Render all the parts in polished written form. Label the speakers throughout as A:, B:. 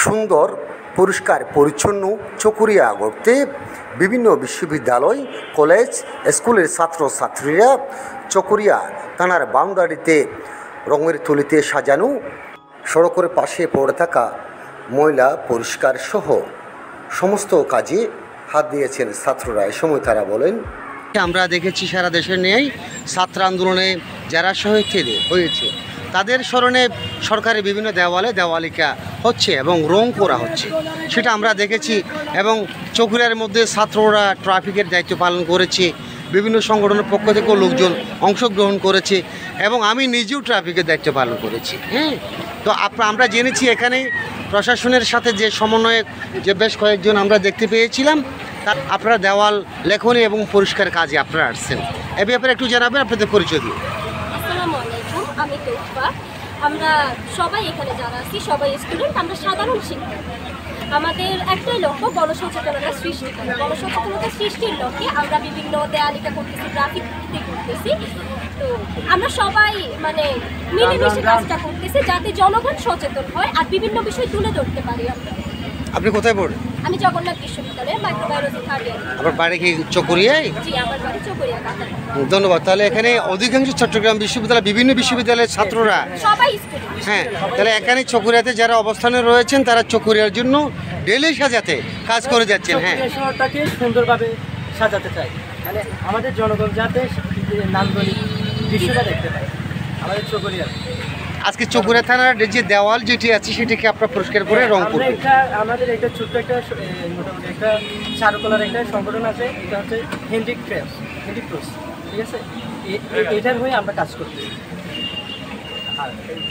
A: সুন্দর পরিষ্কার পরিচ্ছন্ন চকরিয়া গড়তে বিভিন্ন বিশ্ববিদ্যালয় কলেজ স্কুলের ছাত্রছাত্রীরা চকরিয়া থানার বাউন্ডারিতে রঙের তুলিতে সাজানো সড়কের পাশে পড়ে থাকা ময়লা পরিষ্কার সহ সমস্ত কাজে হাত দিয়েছেন ছাত্ররা। এ সময় তারা বলেন, আমরা দেখেছি সারা দেশের নিয়েই ছাত্র আন্দোলনে যারা শহীদ হয়েছে তাদের স্মরণে সরকারের বিভিন্ন দেওয়ালিকা হচ্ছে এবং রং করা হচ্ছে, সেটা আমরা দেখেছি। এবং চকরিয়ার মধ্যে ছাত্ররা ট্রাফিকের দায়িত্ব পালন করেছে, বিভিন্ন সংগঠনের পক্ষ থেকেও লোকজন অংশগ্রহণ করেছে এবং আমি নিজেও ট্রাফিকের দায়িত্ব পালন করেছি। তো আমরা জেনেছি এখানে প্রশাসনের সাথে যে সমন্বয়ক যে বেশ কয়েকজন আমরা দেখতে পেয়েছিলাম, আপনারা দেওয়াল লেখনী এবং পরিষ্কার কাজে আপনারা আসছেন, এ ব্যাপারে একটু জানাবেন আপনাদের পরিচয় দিয়ে।
B: আসসালামু আলাইকুম, আমি তোফা। আমরা সবাই এখানে যারা আছি সবাই স্টুডেন্ট, আমরা সাধারণ শিক্ষার্থী। আমাদের একটাই লক্ষ্য গণসচেতনতা সৃষ্টি করা। গণসচেতনতা সৃষ্টির লক্ষ্যে আমরা বিভিন্ন দেয়ালিকা করতেছি, গ্রাফিক করতেছি। তো আমরা সবাই মিলেমিশে কাজটা করতেছি যাতে জনগণ সচেতন হয় আর বিভিন্ন বিষয় তুলে ধরতে পারি আমরা।
A: আপনি কোথায় পড়েন?
B: আমি জগন্নাথ বিশ্ববিদ্যালয়ে মাইক্রোবায়োলজি থার্ড ইয়ার।
A: আপনার বাড়ি কি চকরিয়ায়?
B: জি, আমার বাড়ি চকরিয়া কাতার।
A: ধন্যবাদ। তাহলে এখানে অধিকাংশ চট্টগ্রাম বিশ্ববিদ্যালয় বিভিন্ন বিশ্ববিদ্যালয়ের ছাত্ররা
B: সবাই স্টুডেন্ট।
A: হ্যাঁ, তাহলে এখানে চকরিয়াতে যারা অবস্থানে রয়েছেন তারা চকরিয়ার জন্য ডেলি সাজাতে কাজ করে যাচ্ছেন। হ্যাঁ,
C: শহরটাকে সুন্দরভাবে সাজাতে চাই, মানে আমাদের জনগণ যাতে নান্দনিক দৃশ্যটা দেখতে পায় আমাদের চকরিয়া।
A: আজকে চকরিয়া থানার যে দেওয়াল যেটি আছে সেটিকে আপনারা পরিষ্কার করে রং করবেন।
C: আমাদের একটা ছোট্ট একটা মোটামুটি একটা চারুকলার একটা সংগঠন আছে, এটা হচ্ছে হ্যান্ডিক্রাফট, ঠিক আছে? এটার হয়ে আমরা কাজ করতেছি।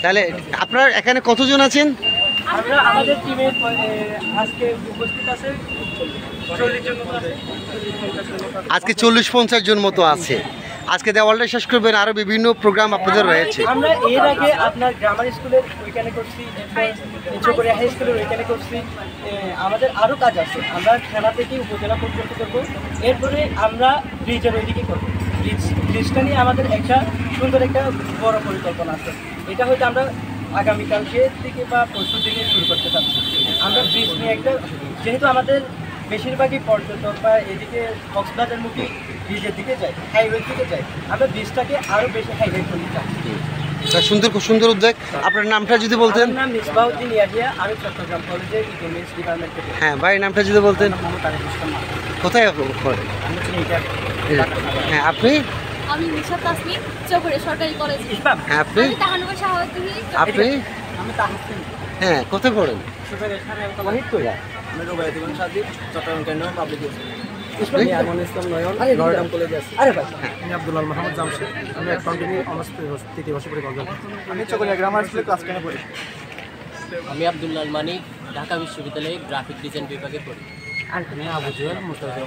A: তাহলে আপনারা এখানে কতজন আছেন?
C: আমরা আমাদের টিমের আজকে উপস্থিত আছে 40 জন মতো আছে।
A: আজকে 40-50 জন মতো আছে। আজকে দেওয়ালটা শেষ করবেন, আরও বিভিন্ন প্রোগ্রাম আপনাদের রয়েছে।
C: আমরা এর আগে আপনার গ্রামার স্কুলের ওইখানে করছি, চকরিয়া হাই স্কুলের ওইখানে করছি। আমাদের আরও কাজ আছে, আমরা থানা থেকে উপজেলা পর্যন্ত করবো। এরপরে আমরা ব্রিজের ওইদিকে করবো। ব্রিজটা নিয়ে আমাদের একটা সুন্দর একটা বড় পরিকল্পনা আছে। এটা হয়তো আমরা আগামীকালকে থেকে বা পরশু থেকে শুরু করতে চাচ্ছি। আমরা ব্রিজ নিয়ে একটা, যেহেতু আমাদের বেশিরভাগই পর্যটক বা এদিকে কক্সবাজারমুখী ব্রিজের দিকে যায়, হাইওয়ের দিকে যায়, আমরা ব্রিজটাকে আরও বেশি হাইলাইট করতে চাচ্ছি।
A: সুন্দর, খুব সুন্দর উদ্যোগ। আপনার নামটা যদি বলতেন?
C: নাম মিসবাউদ্দিন ইয়াহিয়া, আমি চট্টগ্রাম কলেজের ইকোনমিক্স ডিপার্টমেন্ট থেকে।
A: হ্যাঁ, ভাইয়ের নামটা যদি বলতেন? কোথায় পড়েন? হ্যাঁ, আপনি?
B: আমি নিশা তাসমিন, চকরিয়া সরকারি কলেজ।
A: হ্যাঁ, আপনি?
B: তাহানুর শাহাওয়াতি।
A: আপনি?
C: আমি তাহসিন।
A: হ্যাঁ, কোথায় পড়েন?
C: আমি রুবাইয়াতুল সাদিক, চট্টগ্রাম কেন্দ্র পাবলিক
A: আপনি?
C: ইসলাম নয়ন, নয়ডাম কলেজে আছি। আমি আব্দুল্লাহ মাহমুদ জামশেদ, আমি অ্যাকাউন্টিং অনার্স তৃতীয় বর্ষে পড়ি। আমি চকরিয়া গ্রামার স্কুলে ক্লাস 10 পড়ি।
D: আমি আব্দুল্লাহ মানিক, ঢাকা বিশ্ববিদ্যালয়ে গ্রাফিক ডিজাইন বিভাগে পড়ি।
C: আমি আবু জুয়েল, মুস্তাফিজুর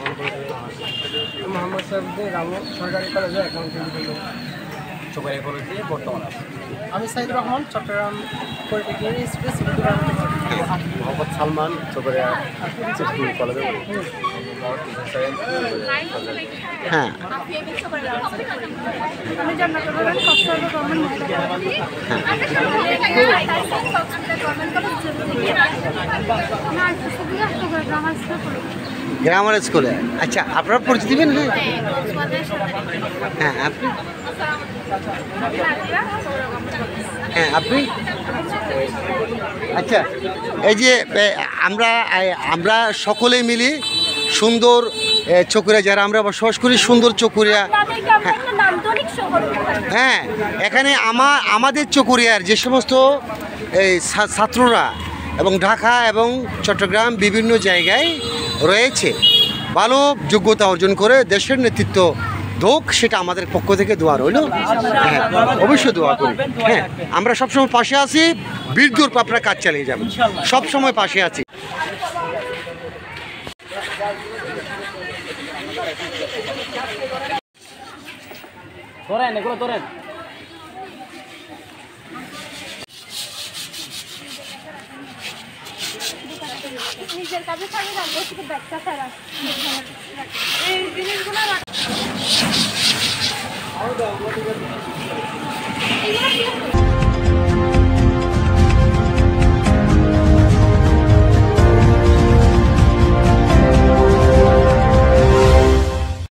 C: মোহাম্মদ সাহেবুদ্দিন রামু, সরকারি কলেজে অ্যাকাউন্টিং বিভাগে
D: চকরিয়া কলেজে বর্তমানে আছি।
C: আমি সাইদুর রহমান, চট্টগ্রাম পলিটেকনিক ইনস্টিটিউট
D: মোহাম্মদ সালমান, চকরিয়া কলেজে পড়ি।
A: হ্যাঁ,
B: আমি জান্নাতুল রহমান, কক্সবাজার গভর্নমেন্ট
A: গ্রামার স্কুলে। আচ্ছা, আপনারা পরিচয় দিবেন? হ্যাঁ, আপনি? হ্যাঁ, আপনি? আচ্ছা, এই যে আমরা সকলেই মিলি সুন্দর চকরিয়া, যারা আমরা বসবাস করি সুন্দর চকরিয়া। হ্যাঁ, এখানে আমাদের চকরিয়ার যে সমস্ত এই ছাত্ররা এবং ঢাকা এবং চট্টগ্রাম বিভিন্ন জায়গায় রয়েছে, ভালো যোগ্যতা অর্জন করে দেশের নেতৃত্ব হোক, সেটা আমাদের পক্ষ থেকে দোয়া রইল। হ্যাঁ, অবশ্যই দোয়া করি। হ্যাঁ, আমরা সবসময় পাশে আছি, বীরদূর আপনারা কাজ চালিয়ে যাবেন, সবসময় পাশে আছি।
D: তোরেন এগুলো তোরেন।
B: নিজের কাছে থাকে না, বসে ব্যাগটা ছাড়া এই জিনিসগুলো